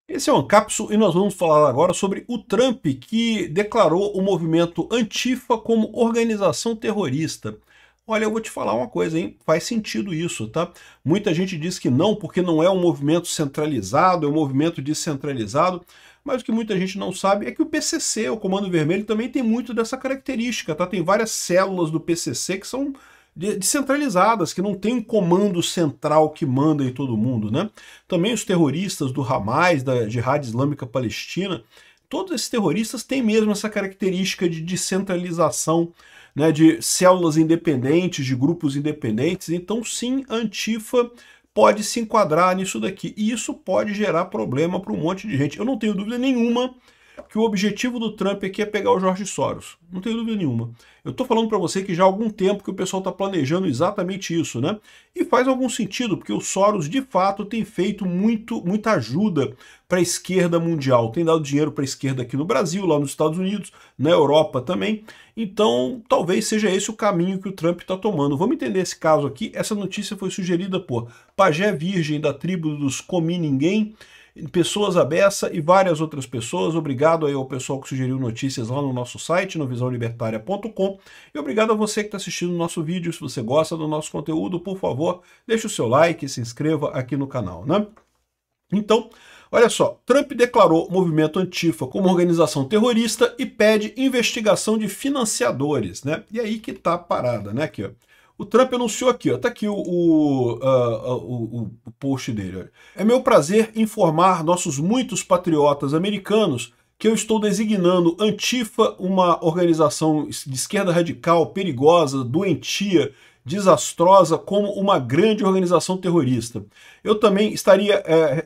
Esse é o Ancapsu e nós vamos falar agora sobre o Trump, que declarou o movimento Antifa como organização terrorista. Olha, eu vou te falar uma coisa, hein? Faz sentido isso, tá? Muita gente diz que não, porque não é um movimento centralizado, é um movimento descentralizado, mas o que muita gente não sabe é que o PCC, o Comando Vermelho, também tem muito dessa característica, tá? Tem várias células do PCC que são descentralizadas, que não tem um comando central que manda em todo mundo, né? Também os terroristas do Hamas, da Jihad Islâmica Palestina, todos esses terroristas têm mesmo essa característica de descentralização, né, de células independentes, de grupos independentes. Então, sim, a Antifa pode se enquadrar nisso daqui. E isso pode gerar problema para um monte de gente. Eu não tenho dúvida nenhuma que o objetivo do Trump aqui é pegar o George Soros. Não tenho dúvida nenhuma. Eu estou falando para você que já há algum tempo que o pessoal está planejando exatamente isso, né? E faz algum sentido, porque o Soros, de fato, tem feito muita ajuda para a esquerda mundial. Tem dado dinheiro para a esquerda aqui no Brasil, lá nos Estados Unidos, na Europa também. Então, talvez seja esse o caminho que o Trump está tomando. Vamos entender esse caso aqui. Essa notícia foi sugerida por Pajé Virgem, da tribo dos Comi Ninguém, Pessoas à Beça e várias outras pessoas. Obrigado aí ao pessoal que sugeriu notícias lá no nosso site, no visãolibertaria.com. E obrigado a você que está assistindo o nosso vídeo. Se você gosta do nosso conteúdo, por favor, deixe o seu like e se inscreva aqui no canal, né? Então, olha só, Trump declarou o movimento Antifa como organização terrorista e pede investigação de financiadores, né? E aí que tá a parada, né? Aqui, ó. O Trump anunciou aqui, ó, tá aqui o post dele. Olha. É meu prazer informar nossos muitos patriotas americanos que eu estou designando Antifa, uma organização de esquerda radical, perigosa, doentia, desastrosa, como uma grande organização terrorista. Eu também estaria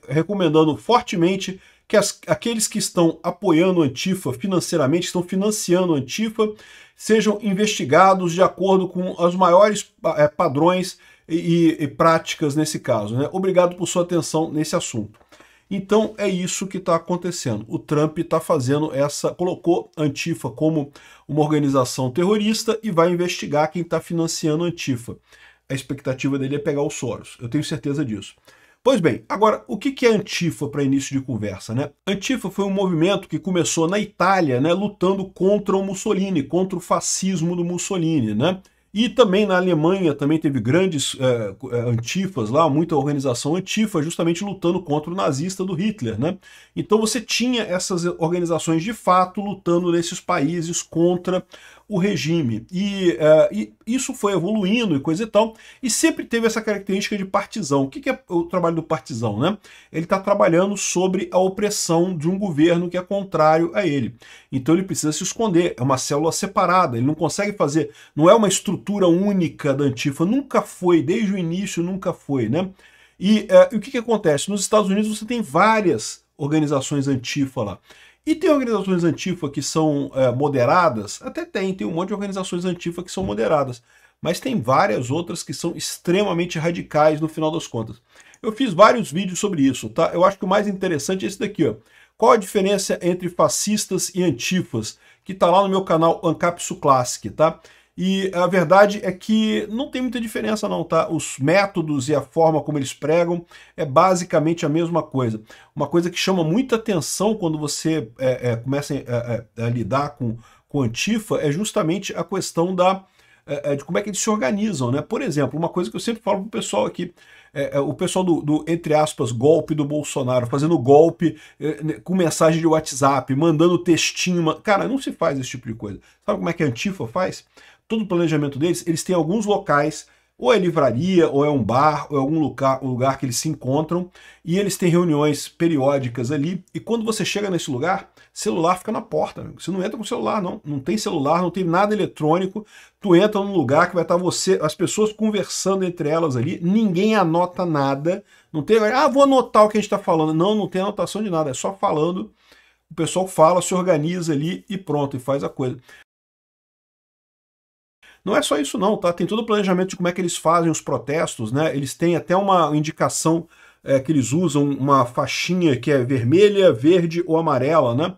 recomendando fortemente que aqueles que estão apoiando a Antifa financeiramente, estão financiando a Antifa, sejam investigados de acordo com os maiores padrões e práticas nesse caso, né? Obrigado por sua atenção nesse assunto. Então é isso que está acontecendo. O Trump está fazendo colocou a Antifa como uma organização terrorista e vai investigar quem está financiando a Antifa. A expectativa dele é pegar o Soros, eu tenho certeza disso. Pois bem, agora, o que é Antifa para início de conversa, né? Antifa foi um movimento que começou na Itália, né, lutando contra o Mussolini, contra o fascismo do Mussolini, né? E também na Alemanha também teve grandes antifas lá, muita organização antifa, justamente lutando contra o nazista do Hitler, né? Então você tinha essas organizações de fato lutando nesses países contra o regime. E isso foi evoluindo e coisa e tal, e sempre teve essa característica de partisão. O que é o trabalho do partisão, né? Ele está trabalhando sobre a opressão de um governo que é contrário a ele. Então ele precisa se esconder, é uma célula separada, ele não consegue fazer, não é uma estrutura única da Antifa, nunca foi, desde o início nunca foi, né? E o que acontece? Nos Estados Unidos você tem várias organizações Antifa lá. E tem organizações Antifa que são moderadas? Até tem um monte de organizações Antifa que são moderadas, mas tem várias outras que são extremamente radicais no final das contas. Eu fiz vários vídeos sobre isso, tá? Eu acho que o mais interessante é esse daqui, ó. Qual a diferença entre fascistas e antifas? Que tá lá no meu canal Ancapsu Classic, tá? E a verdade é que não tem muita diferença não, tá? Os métodos e a forma como eles pregam é basicamente a mesma coisa. Uma coisa que chama muita atenção quando você começa a lidar com Antifa é justamente a questão de como é que eles se organizam, né? Por exemplo, uma coisa que eu sempre falo pro pessoal aqui, o pessoal do, entre aspas, golpe do Bolsonaro, fazendo golpe com mensagem de WhatsApp, mandando textinho. Cara, não se faz esse tipo de coisa. Sabe como é que a Antifa faz? Todo o planejamento deles, eles têm alguns locais, ou é livraria, ou é um bar, ou é algum lugar que eles se encontram, e eles têm reuniões periódicas ali, e quando você chega nesse lugar, celular fica na porta, amigo. Você não entra com celular, não tem celular, não tem nada eletrônico, tu entra num lugar que vai estar as pessoas conversando entre elas ali, ninguém anota nada, não tem, vou anotar o que a gente está falando, não tem anotação de nada, é só falando, o pessoal fala, se organiza ali e pronto, e faz a coisa. Não é só isso não, tá? Tem todo o planejamento de como é que eles fazem os protestos, né? Eles têm até uma indicação que eles usam, uma faixinha que é vermelha, verde ou amarela, né?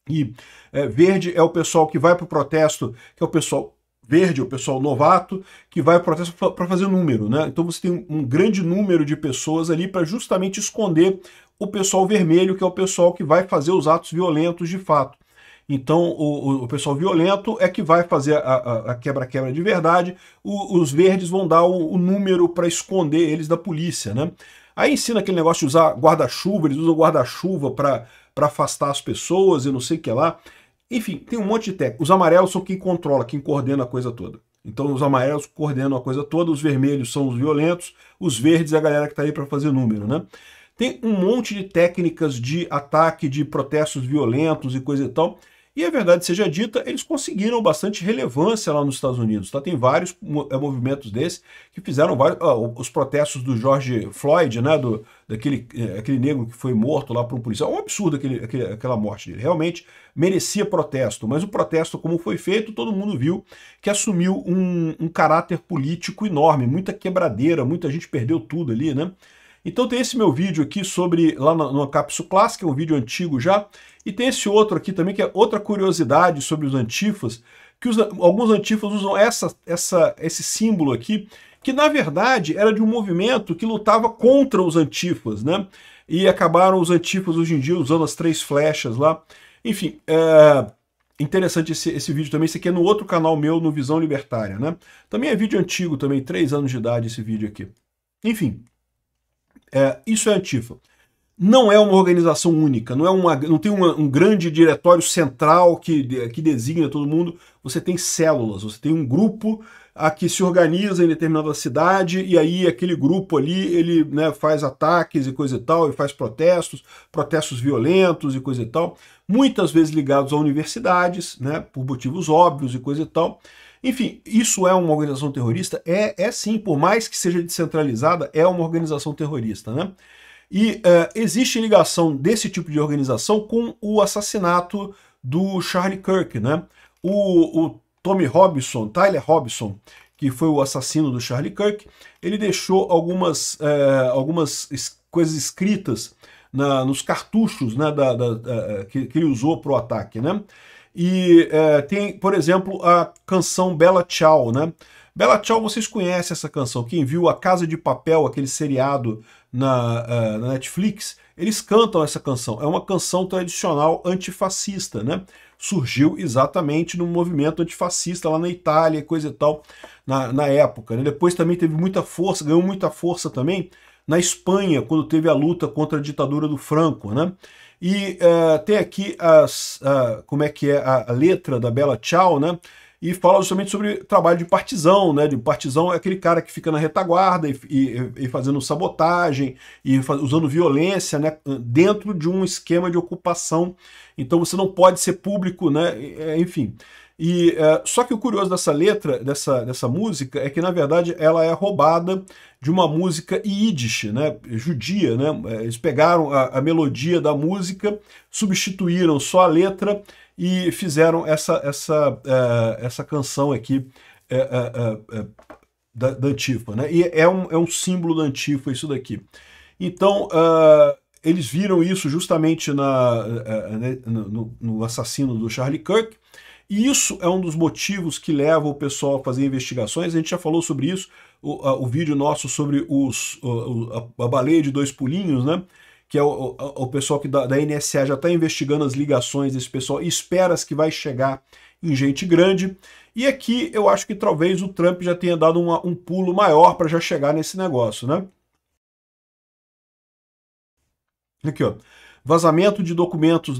E verde é o pessoal que vai para o protesto, que é o pessoal verde, o pessoal novato, que vai para o protesto para fazer número, né? Então você tem um grande número de pessoas ali para justamente esconder o pessoal vermelho, que é o pessoal que vai fazer os atos violentos de fato. Então, o pessoal violento é que vai fazer a quebra-quebra de verdade, os verdes vão dar o número para esconder eles da polícia, né? Aí ensina aquele negócio de usar guarda-chuva, eles usam guarda-chuva para afastar as pessoas e não sei o que lá. Enfim, tem um monte de técnica. Os amarelos são quem controla, quem coordena a coisa toda. Então os amarelos coordenam a coisa toda, os vermelhos são os violentos, os verdes é a galera que está aí para fazer número, né? Tem um monte de técnicas de ataque, de protestos violentos e coisa e tal. E a verdade seja dita, eles conseguiram bastante relevância lá nos Estados Unidos. Tá? Tem vários movimentos desses que fizeram vários... os protestos do George Floyd, né? Aquele negro que foi morto lá por um policial. É um absurdo aquela morte dele. Realmente merecia protesto. Mas o protesto, como foi feito, todo mundo viu que assumiu um caráter político enorme. Muita quebradeira, muita gente perdeu tudo ali, né? Então tem esse meu vídeo aqui sobre, lá numa cápsula clássica, um vídeo antigo já, e tem esse outro aqui também, que é outra curiosidade sobre os antifas, que alguns antifas usam esse símbolo aqui, que na verdade era de um movimento que lutava contra os antifas, né? E acabaram os antifas hoje em dia usando as 3 flechas lá. Enfim, interessante esse vídeo também, esse aqui é no outro canal meu, no Visão Libertária, né? Também é vídeo antigo também, 3 anos de idade esse vídeo aqui. Enfim, isso é Antifa. Não é uma organização única, não tem um grande diretório central que designa todo mundo. Você tem células, você tem um grupo que se organiza em determinada cidade, e aí aquele grupo ali, ele, né, faz ataques e coisa e tal, e faz protestos violentos e coisa e tal, muitas vezes ligados a universidades, né, por motivos óbvios e coisa e tal. Enfim, isso é uma organização terrorista? É sim, por mais que seja descentralizada, é uma organização terrorista, né? E existe ligação desse tipo de organização com o assassinato do Charlie Kirk, né? O Tommy Robinson, Tyler Robinson, que foi o assassino do Charlie Kirk, ele deixou algumas coisas escritas nos cartuchos, né, que ele usou para o ataque, né? E tem, por exemplo, a canção Bella Ciao, né? Bella Ciao, vocês conhecem essa canção. Quem viu A Casa de Papel, aquele seriado na Netflix, eles cantam essa canção. É uma canção tradicional antifascista, né? Surgiu exatamente no movimento antifascista lá na Itália, coisa e tal, na época, né? Depois também teve muita força, ganhou muita força também na Espanha, quando teve a luta contra a ditadura do Franco, né? E tem aqui como é que é a letra da Bella Ciao, né? E fala justamente sobre trabalho de partisão, né? De partisão é aquele cara que fica na retaguarda e fazendo sabotagem e usando violência, né? Dentro de um esquema de ocupação. Então você não pode ser público, né? Enfim. E só que o curioso dessa letra, dessa música, é que na verdade ela é roubada de uma música Yiddish, né, judia, né? Eles pegaram a melodia da música, substituíram só a letra e fizeram essa canção aqui da Antifa, né? E é um símbolo da Antifa isso daqui. Então eles viram isso justamente no assassino do Charlie Kirk. E isso é um dos motivos que leva o pessoal a fazer investigações. A gente já falou sobre isso, o vídeo nosso sobre a baleia de 2 pulinhos, né? Que é o pessoal que da NSA já está investigando as ligações desse pessoal e espera que vai chegar em gente grande. E aqui eu acho que talvez o Trump já tenha dado um pulo maior para já chegar nesse negócio, né? Aqui, ó. Vazamento de documentos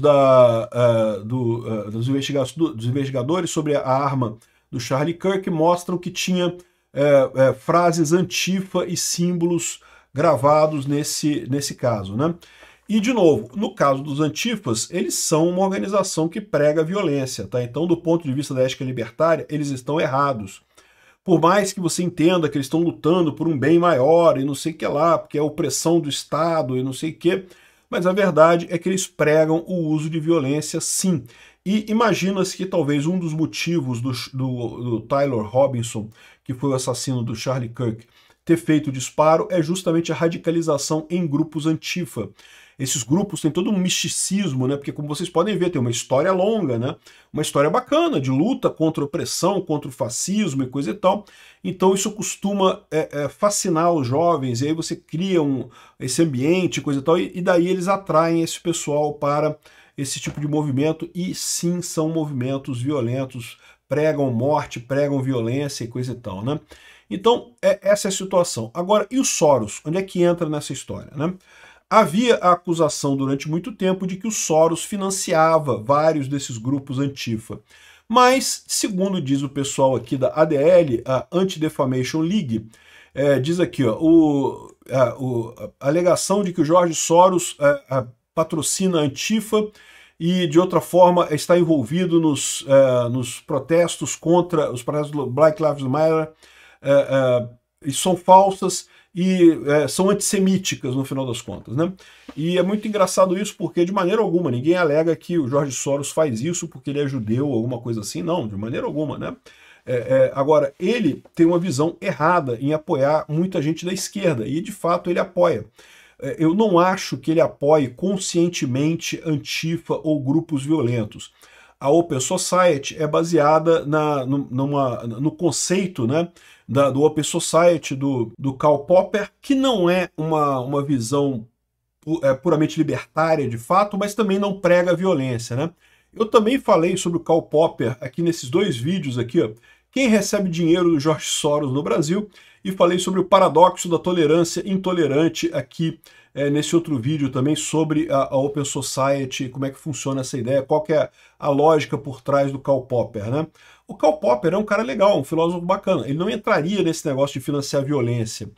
dos investigadores sobre a arma do Charlie Kirk mostram que tinha frases antifa e símbolos gravados nesse caso, né? E, de novo, no caso dos antifas, eles são uma organização que prega violência, tá? Então, do ponto de vista da ética libertária, eles estão errados. Por mais que você entenda que eles estão lutando por um bem maior e não sei o que lá, porque é a opressão do Estado e não sei o que, mas a verdade é que eles pregam o uso de violência, sim. E imagina-se que talvez um dos motivos do Tyler Robinson, que foi o assassino do Charlie Kirk, ter feito o disparo é justamente a radicalização em grupos antifa. esses grupos têm todo um misticismo, né? Porque como vocês podem ver, tem uma história longa, né? Uma história bacana de luta contra a opressão, contra o fascismo e coisa e tal. Então isso costuma fascinar os jovens, e aí você cria esse ambiente, coisa e tal, e daí eles atraem esse pessoal para esse tipo de movimento, e sim, são movimentos violentos, pregam morte, pregam violência e coisa e tal, né? Então, essa é a situação. Agora, e o Soros? Onde é que entra nessa história, né? Havia a acusação durante muito tempo de que o Soros financiava vários desses grupos antifa. Mas, segundo diz o pessoal aqui da ADL, a Anti-Defamation League, diz aqui, ó, a alegação de que o Jorge Soros patrocina a Antifa e, de outra forma, está envolvido nos protestos contra os protestos do Black Lives Matter, e são falsas e são antissemíticas, no final das contas, né? E é muito engraçado isso, porque de maneira alguma ninguém alega que o Jorge Soros faz isso porque ele é judeu ou alguma coisa assim, não, de maneira alguma, né? Agora, ele tem uma visão errada em apoiar muita gente da esquerda, e de fato ele apoia. Eu não acho que ele apoie conscientemente Antifa ou grupos violentos. A Open Society é baseada no conceito, né, do Open Society, do Karl Popper, que não é uma visão puramente libertária de fato, mas também não prega a violência, né? Eu também falei sobre o Karl Popper aqui nesses dois vídeos aqui, ó, quem recebe dinheiro do Jorge Soros no Brasil, e falei sobre o paradoxo da tolerância intolerante aqui nesse outro vídeo também sobre a Open Society, como é que funciona essa ideia, qual que é a lógica por trás do Karl Popper, né? O Karl Popper é um cara legal, um filósofo bacana, ele não entraria nesse negócio de financiar a violência,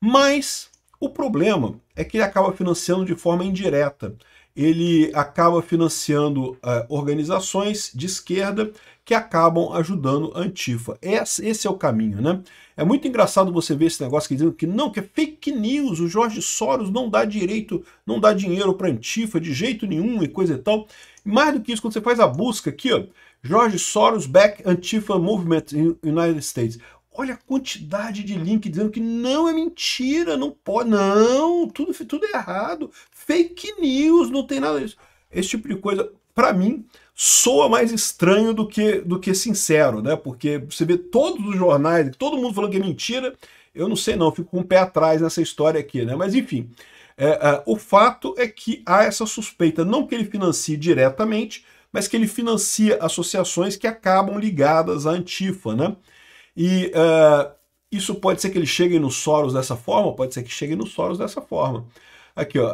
mas o problema é que ele acaba financiando de forma indireta. Ele acaba financiando organizações de esquerda que acabam ajudando a Antifa. Esse é o caminho, né? É muito engraçado você ver esse negócio dizendo que não, que é fake news, o Jorge Soros não dá dinheiro para Antifa de jeito nenhum e coisa e tal. Mais do que isso, quando você faz a busca aqui, ó, Jorge Soros back Antifa movement in United States. Olha a quantidade de link dizendo que não, é mentira, não pode, não, tudo é errado, fake news, não tem nada disso. Esse tipo de coisa, para mim, soa mais estranho do que sincero, né? Porque você vê todos os jornais, todo mundo falando que é mentira, eu não sei não, fico com o pé atrás nessa história aqui, né? Mas enfim, o fato é que há essa suspeita, não que ele financie diretamente, mas que ele financia associações que acabam ligadas à Antifa, né? E isso pode ser que ele chegue no Soros dessa forma, pode ser que chegue no Soros dessa forma. Aqui, ó,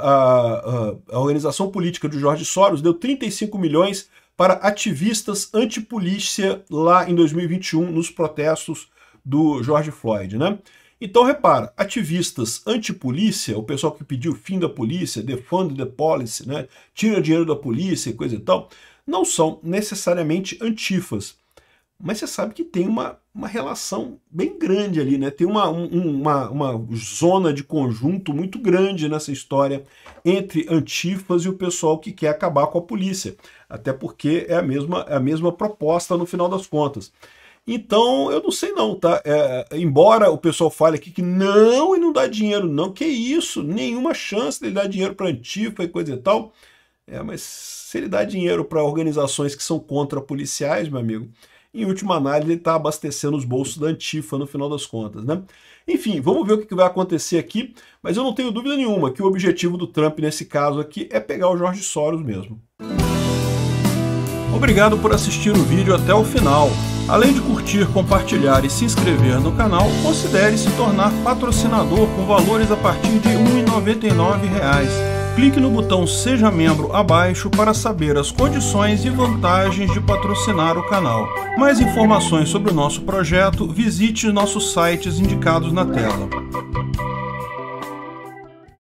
a organização política do Jorge Soros deu 35 milhões para ativistas antipolícia lá em 2021, nos protestos do George Floyd, né? Então, repara, ativistas antipolícia, o pessoal que pediu o fim da polícia, defund the policy, né? Tira dinheiro da polícia e coisa e tal, não são necessariamente antifas. Mas você sabe que tem uma relação bem grande ali, né? Tem uma zona de conjunto muito grande nessa história entre antifas e o pessoal que quer acabar com a polícia. Até porque é a mesma proposta no final das contas. Então, eu não sei não, tá? Embora o pessoal fale aqui que não, e não dá dinheiro, não, que isso, nenhuma chance de ele dar dinheiro para antifa e coisa e tal. Mas se ele dá dinheiro para organizações que são contra policiais, meu amigo, em última análise, ele está abastecendo os bolsos da Antifa no final das contas, né? Enfim, vamos ver o que vai acontecer aqui, mas eu não tenho dúvida nenhuma que o objetivo do Trump nesse caso aqui é pegar o Jorge Soros mesmo. Obrigado por assistir o vídeo até o final. Além de curtir, compartilhar e se inscrever no canal, considere se tornar patrocinador com valores a partir de R$ 1,99. Clique no botão Seja Membro abaixo para saber as condições e vantagens de patrocinar o canal. Mais informações sobre o nosso projeto, visite nossos sites indicados na tela.